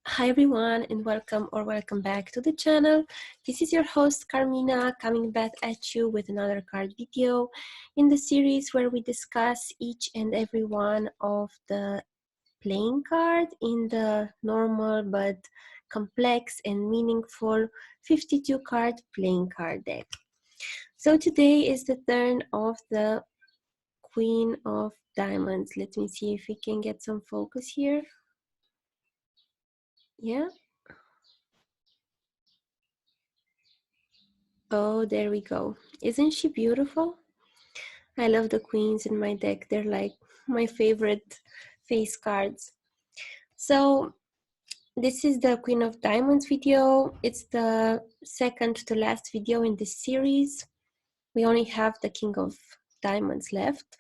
Hi everyone, and welcome back to the channel. This is your host Carmina coming back at you with another card video in the series where we discuss each and every one of the playing card in the normal but complex and meaningful 52 card playing card deck. So today is the turn of the Queen of Diamonds. Let me see if we can get some focus here. Yeah. Oh, there we go. Isn't she beautiful? I love the queens in my deck. They're like my favorite face cards. So this is the Queen of Diamonds video. It's the second to last video in this series. We only have the King of Diamonds left.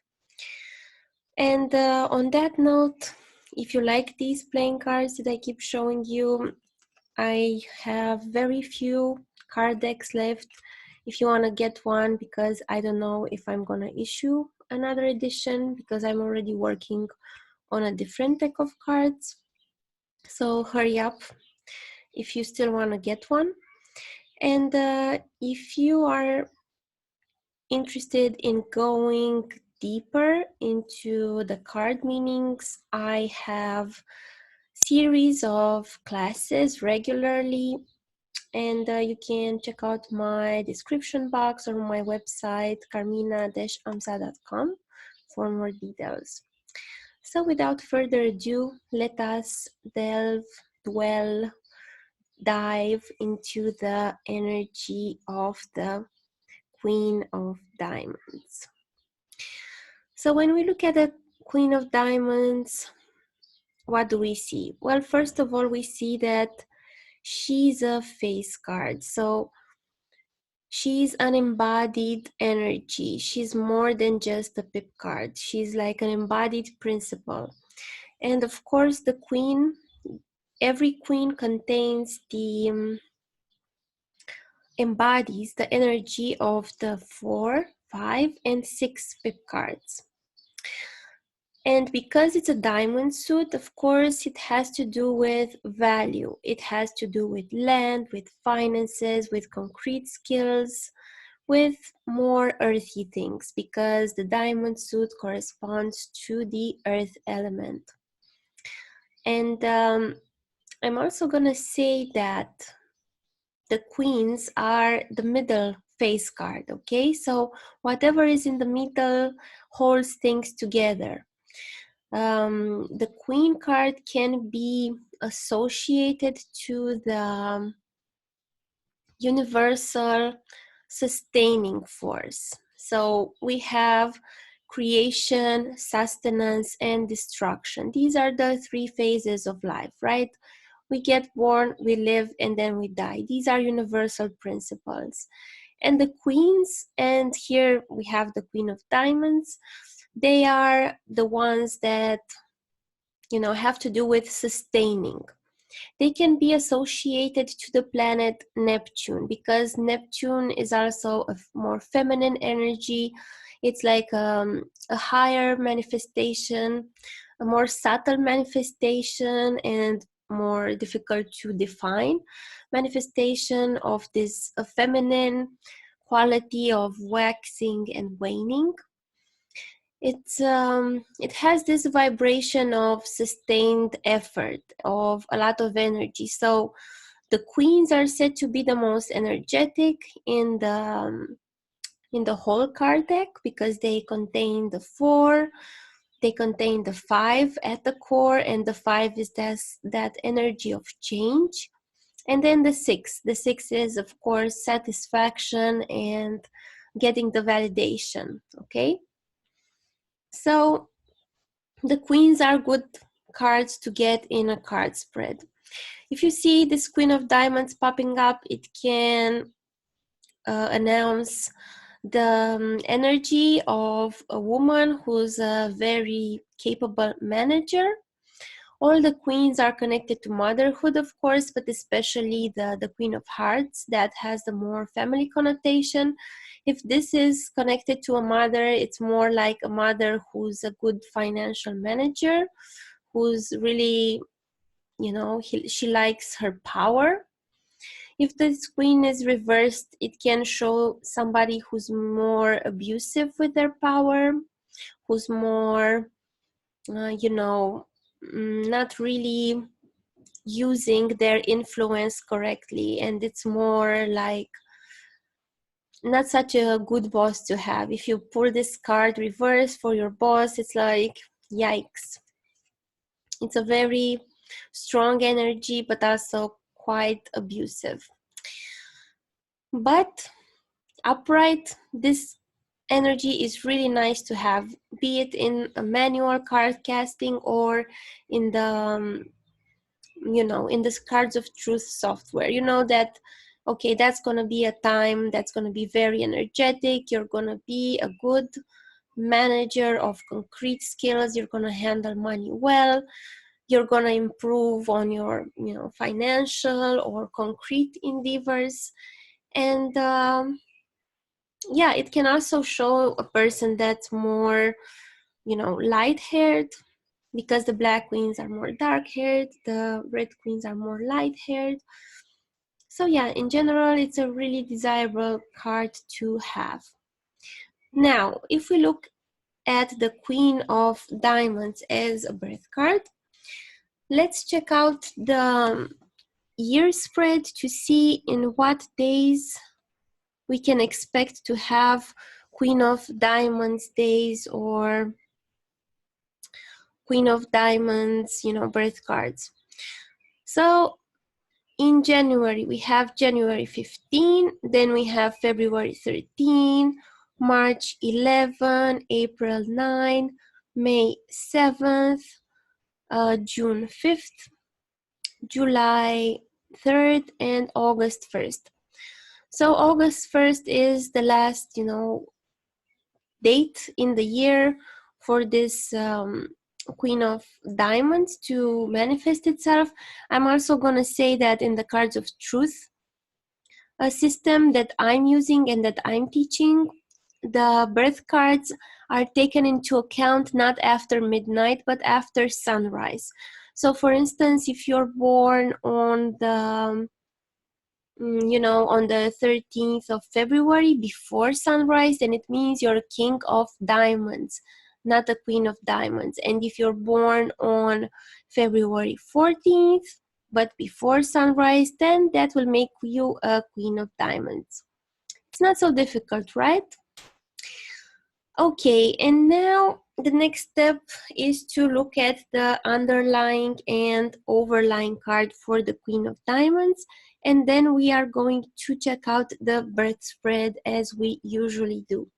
And on that note, if you like these playing cards that I keep showing you, I have very few card decks left. If you want to get one, because I don't know if I'm going to issue another edition, because I'm already working on a different deck of cards. So hurry up if you still want to get one. And if you are interested in going deeper into the card meanings, I have series of classes regularly, and you can check out my description box or my website carmina-amsa.com for more details. So without further ado, let us dive into the energy of the Queen of Diamonds. So when we look at the Queen of Diamonds, what do we see? Well, first of all, we see that she's a face card. So she's an embodied energy. She's more than just a pip card. She's like an embodied principle. And of course, the queen, every queen contains the, embodies the energy of the 4, 5, and 6 pip cards. And because it's a diamond suit, of course, it has to do with value. It has to do with land, with finances, with concrete skills, with more earthy things, because the diamond suit corresponds to the earth element. And I'm also gonna say that the queens are the middle face card, okay? So whatever is in the middle holds things together. The queen card can be associated to the universal sustaining force. So we have creation, sustenance, and destruction. These are the 3 phases of life, right? We get born, we live, and then we die. These are universal principles. And the queens, and here we have the Queen of Diamonds, they are the ones that, you know, have to do with sustaining. They can be associated to the planet Neptune, because Neptune is also a more feminine energy. It's like a higher manifestation, a more subtle manifestation, and more difficult to define manifestation of this feminine quality of waxing and waning. It has this vibration of sustained effort, of a lot of energy. So the queens are said to be the most energetic in the whole card deck, because they contain the 4, they contain the 5 at the core, and the 5 is that energy of change. And then the 6 is, of course, satisfaction and getting the validation, okay? So the queens are good cards to get in a card spread. If you see this Queen of Diamonds popping up, it can announce the energy of a woman who's a very capable manager. All the queens are connected to motherhood, of course, but especially the Queen of Hearts, that has the more family connotation. If this is connected to a mother, it's more like a mother who's a good financial manager, who's really you know, she likes her power. If this queen is reversed, it can show somebody who's more abusive with their power, who's more, you know, not really using their influence correctly, and it's more like not such a good boss to have. If you pull this card reverse for your boss, it's like, yikes. It's a very strong energy, but also quite abusive. But upright, this energy is really nice to have, be it in a manual card casting or in the you know, in this Cards of Truth software. You know that, okay, that's going to be a time that's going to be very energetic. You're going to be a good manager of concrete skills. You're going to handle money well. You're going to improve on your, you know, financial or concrete endeavors. And yeah, it can also show a person that's more, you know, light-haired, because the black queens are more dark-haired, the red queens are more light-haired. So yeah, in general, it's a really desirable card to have. Now, if we look at the Queen of Diamonds as a birth card, let's check out the year spread to see in what days we can expect to have Queen of Diamonds days or Queen of Diamonds, you know, birth cards. So in January, we have January 15, then we have February 13, March 11, April 9, May 7th, June 5th, July 3rd, and August 1st. So August 1st is the last, you know, date in the year for this Queen of Diamonds to manifest itself. I'm also going to say that in the Cards of Truth system that I'm using and that I'm teaching, the birth cards are taken into account not after midnight but after sunrise. So for instance, if you're born on the you know, on the 13th of February before sunrise, then it means you're a king of diamonds, not a queen of diamonds. And if you're born on February 14th, but before sunrise, then that will make you a queen of diamonds. It's not so difficult, right? Okay, and now the next step is to look at the underlying and overlying card for the Queen of Diamonds, and then we are going to check out the birth spread as we usually do.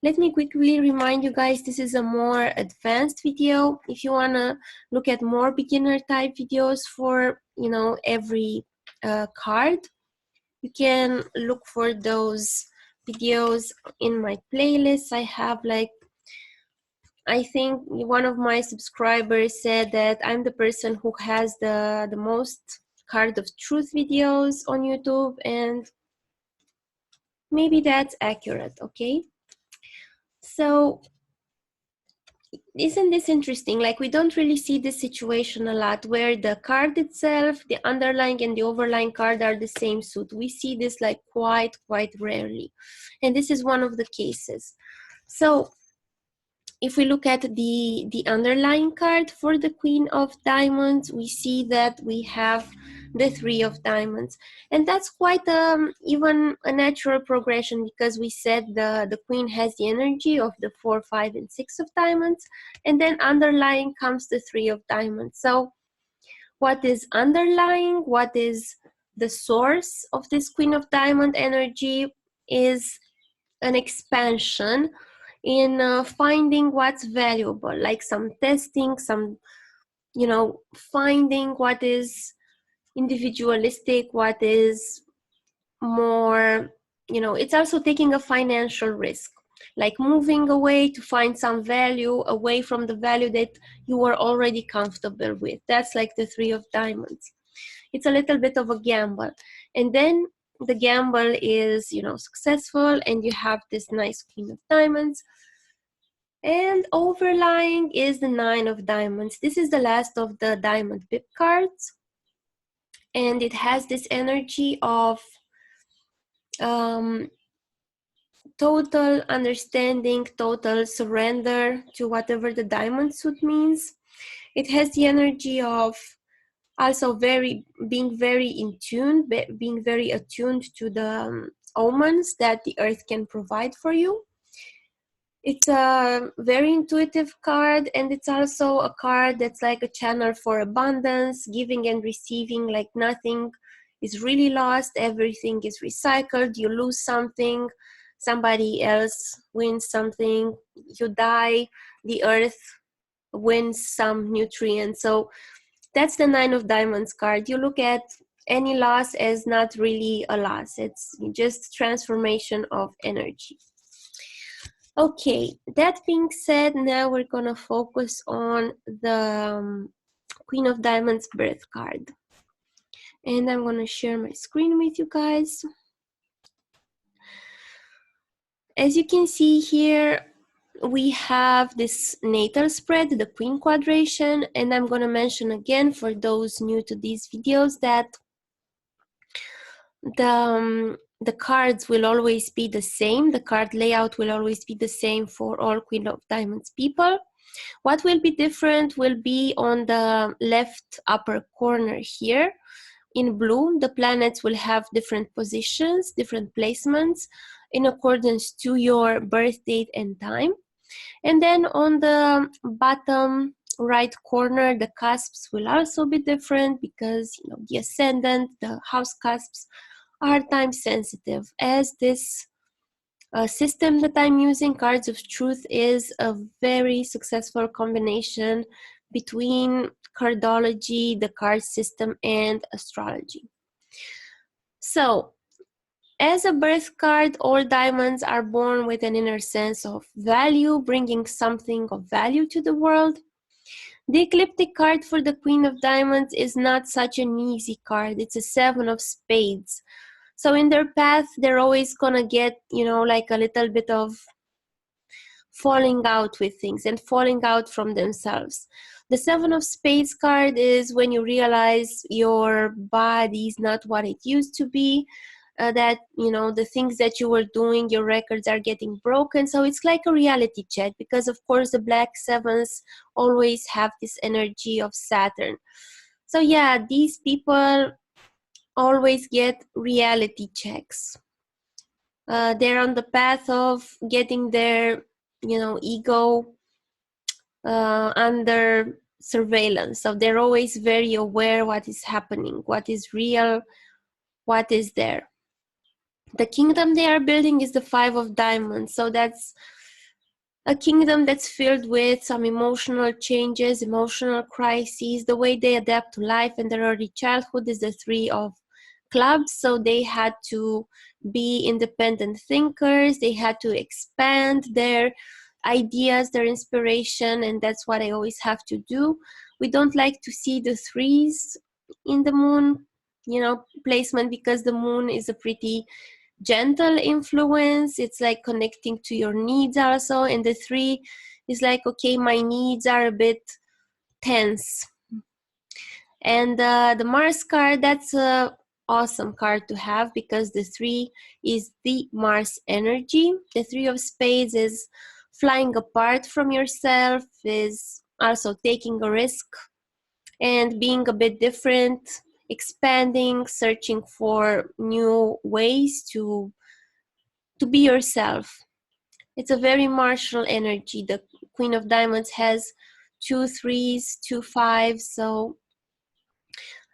Let me quickly remind you guys, this is a more advanced video. If you want to look at more beginner type videos for, you know, every card, you can look for those videos in my playlist. I have, like, I think one of my subscribers said that I'm the person who has the most Card of Truth videos on YouTube, and maybe that's accurate. Okay, so isn't this interesting? Like, we don't really see this situation a lot where the card itself, the underlying and the overlying card are the same suit. We see this like quite rarely, and this is one of the cases. So if we look at the underlying card for the Queen of Diamonds, we see that we have the Three of Diamonds. And that's quite even a natural progression, because we said the Queen has the energy of the 4, 5, and 6 of Diamonds. And then underlying comes the Three of Diamonds. So what is underlying, what is the source of this Queen of Diamond energy is an expansion in finding what's valuable, like some testing, some, you know, finding what is individualistic, what is more, you know, it's also taking a financial risk, like moving away to find some value away from the value that you were already comfortable with. That's like the Three of Diamonds. It's a little bit of a gamble, and then the gamble is, you know, successful, and you have this nice Queen of Diamonds. And overlying is the Nine of Diamonds. This is the last of the diamond pip cards. And it has this energy of total understanding, total surrender to whatever the diamond suit means. It has the energy of also being very in tune, being very attuned to the omens that the earth can provide for you. It's a very intuitive card, and it's also a card that's like a channel for abundance, giving and receiving, like nothing is really lost, everything is recycled. You lose something, somebody else wins something, you die, the earth wins some nutrients. So that's the Nine of Diamonds card. You look at any loss as not really a loss, it's just transformation of energy. Okay, that being said, now we're gonna focus on the Queen of Diamonds birth card. And I'm gonna share my screen with you guys. As you can see here, we have this natal spread, the Queen quadration, and I'm gonna mention again for those new to these videos that the cards will always be the same. The card layout will always be the same for all Queen of Diamonds people. What will be different will be on the left upper corner here. In blue, the planets will have different positions, different placements in accordance to your birth date and time. And then on the bottom right corner, the cusps will also be different because the ascendant, the house cusps are time sensitive. As this system that I'm using, Cards of Truth, is a very successful combination between Cardology, the card system, and astrology. So, as a birth card, all diamonds are born with an inner sense of value, bringing something of value to the world. The ecliptic card for the Queen of Diamonds is not such an easy card. It's a Seven of Spades. So in their path, they're always gonna get, like a little bit of falling out with things and falling out from themselves. The Seven of Spades card is when you realize your body is not what it used to be, that, the things that you were doing, your records are getting broken. So it's like a reality check because, of course, the Black Sevens always have this energy of Saturn. So yeah, these people always get reality checks. They're on the path of getting their, ego under surveillance. So they're always very aware what is happening, what is real, what is there. The kingdom they are building is the Five of Diamonds. So that's a kingdom that's filled with some emotional changes, emotional crises. The way they adapt to life in their early childhood is the Three of Clubs. So they had to be independent thinkers. They had to expand their ideas, their inspiration, and that's what I always have to do. We don't like to see the threes in the moon, placement, because the moon is a pretty gentle influence. It's like connecting to your needs also, and the three is like, okay, my needs are a bit tense. And the Mars card, that's a awesome card to have because the three is the Mars energy. The Three of Spades is flying apart from yourself, is also taking a risk and being a bit different, expanding, searching for new ways to be yourself. It's a very martial energy. The Queen of Diamonds has 2 3s, 2 5s. So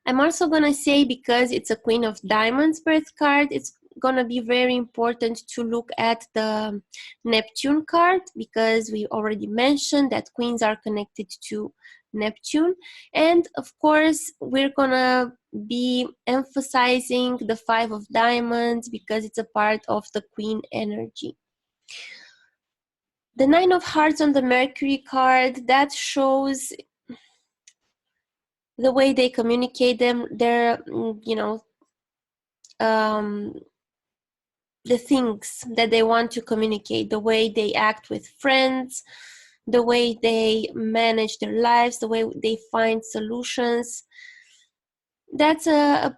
I'm also gonna say, because it's a Queen of Diamonds birth card, it's gonna be very important to look at the Neptune card, because we already mentioned that queens are connected to Neptune. And of course, we're gonna be emphasizing the Five of Diamonds because it's a part of the Queen energy. The Nine of Hearts on the Mercury card, that shows the way they communicate their um, the things that they want to communicate, the way they act with friends, the way they manage their lives, the way they find solutions. That's a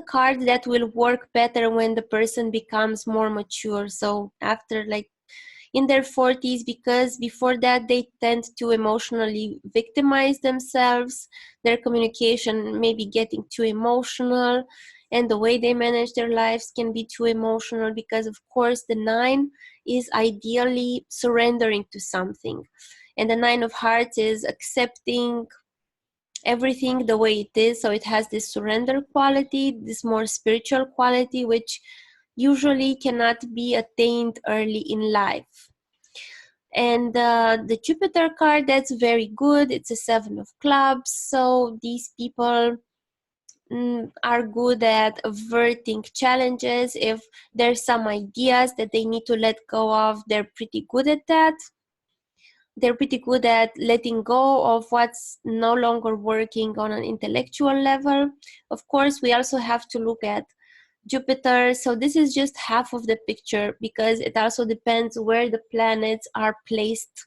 card that will work better when the person becomes more mature. So after, like, in their 40s, because before that they tend to emotionally victimize themselves. Their communication may be getting too emotional, and the way they manage their lives can be too emotional, because of course the 9 is ideally surrendering to something, and the 9 of hearts is accepting everything the way it is. So it has this surrender quality, this more spiritual quality, which usually cannot be attained early in life. And the Jupiter card, that's very good. It's a 7 of clubs. So these people are good at averting challenges. If there's some ideas that they need to let go of, they're pretty good at that. They're pretty good at letting go of what's no longer working on an intellectual level. Of course, we also have to look at Jupiter. So this is just half of the picture, because it also depends where the planets are placed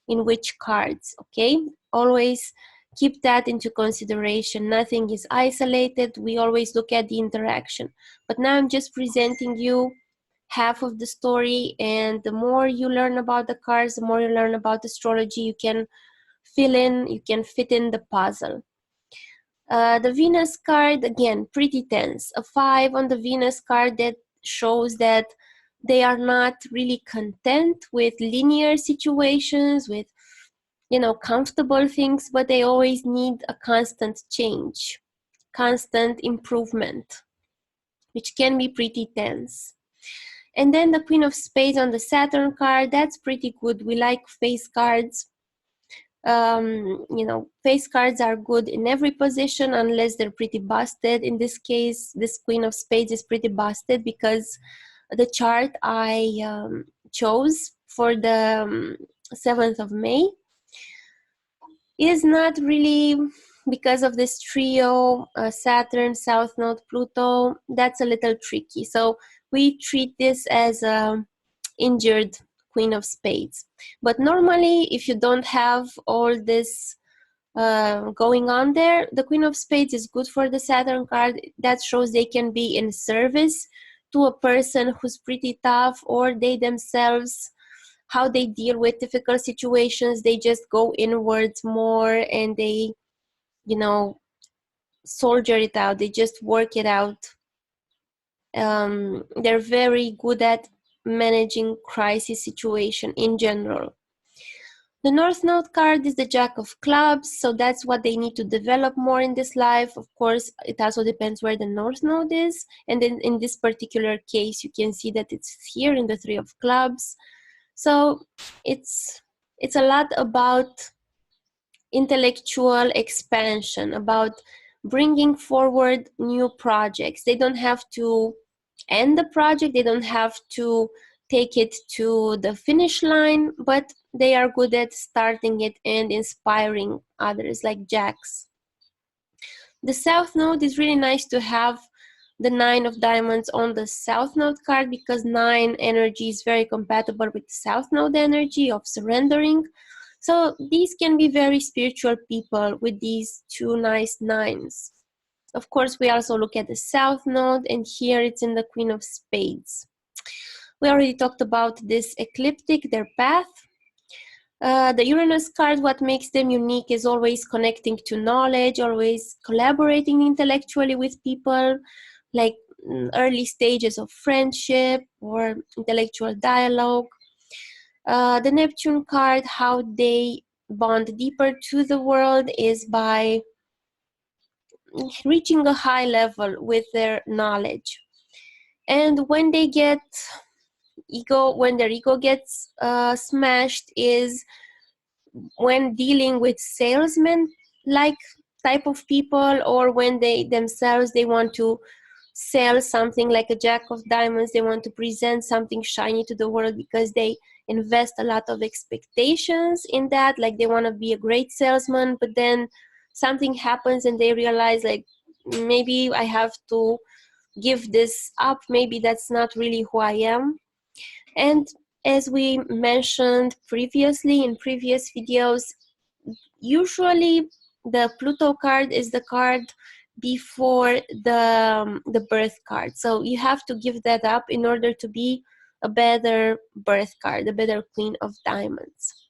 in which cards, okay? Always keep that into consideration. Nothing is isolated. We always look at the interaction. But now I'm just presenting you half of the story, and the more you learn about the cards, the more you learn about astrology, you can fit in the puzzle. The Venus card, again, pretty tense. A 5 on the Venus card, that shows that they are not really content with linear situations, with, you know, comfortable things, but they always need a constant change, constant improvement, which can be pretty tense. And then the Queen of Spades on the Saturn card, that's pretty good. We like face cards. You know, face cards are good in every position unless they're pretty busted. In this case, this Queen of Spades is pretty busted because the chart I chose for the 7th of May is not really, because of this trio, Saturn, South Node, Pluto. That's a little tricky. So we treat this as a injured Queen of Spades. But normally, if you don't have all this going on there, the Queen of Spades is good for the Saturn card. That shows they can be in service to a person who's pretty tough, or they themselves, how they deal with difficult situations, they just go inwards more, and they, you know, soldier it out, they just work it out. They're very good at managing crisis situation in general. The North Node card is the Jack of Clubs, so that's what they need to develop more in this life. Of course, it also depends where the North Node is, and then in this particular case, you can see that it's here in the Three of Clubs. So it's a lot about intellectual expansion, about bringing forward new projects. They don't have to end the project, they don't have to take it to the finish line, but they are good at starting it and inspiring others, like Jacks. The South Node is really nice to have the 9 of diamonds on the South Node card, because 9 energy is very compatible with South Node energy of surrendering. So these can be very spiritual people with these two nice 9s. Of course, we also look at the South Node, and here it's in the Queen of Spades. We already talked about this ecliptic, their path. The Uranus card, what makes them unique is always connecting to knowledge, always collaborating intellectually with people, like early stages of friendship or intellectual dialogue. The Neptune card, how they bond deeper to the world is by reaching a high level with their knowledge. And when they get when their ego gets smashed is when dealing with salesmen like type of people, or when they themselves, they want to sell something, like a Jack of Diamonds, they want to present something shiny to the world because they invest a lot of expectations in that, like they want to be a great salesman, but then something happens and they realize, like, maybe I have to give this up. Maybe that's not really who I am. And as we mentioned previously in previous videos, usually the Pluto card is the card before the birth card. So you have to give that up in order to be a better birth card, a better Queen of Diamonds.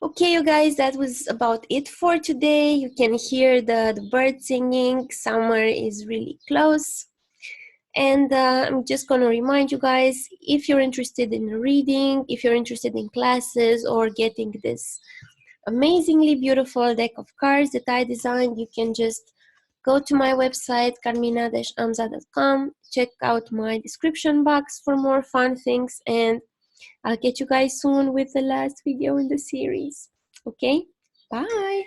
Okay, you guys, that was about it for today. You can hear the birds singing. Summer is really close. And I'm just going to remind you guys, if you're interested in reading, if you're interested in classes or getting this amazingly beautiful deck of cards that I designed, you can just go to my website, carmina-amza.com, check out my description box for more fun things, and I'll catch you guys soon with the last video in the series. Okay, bye!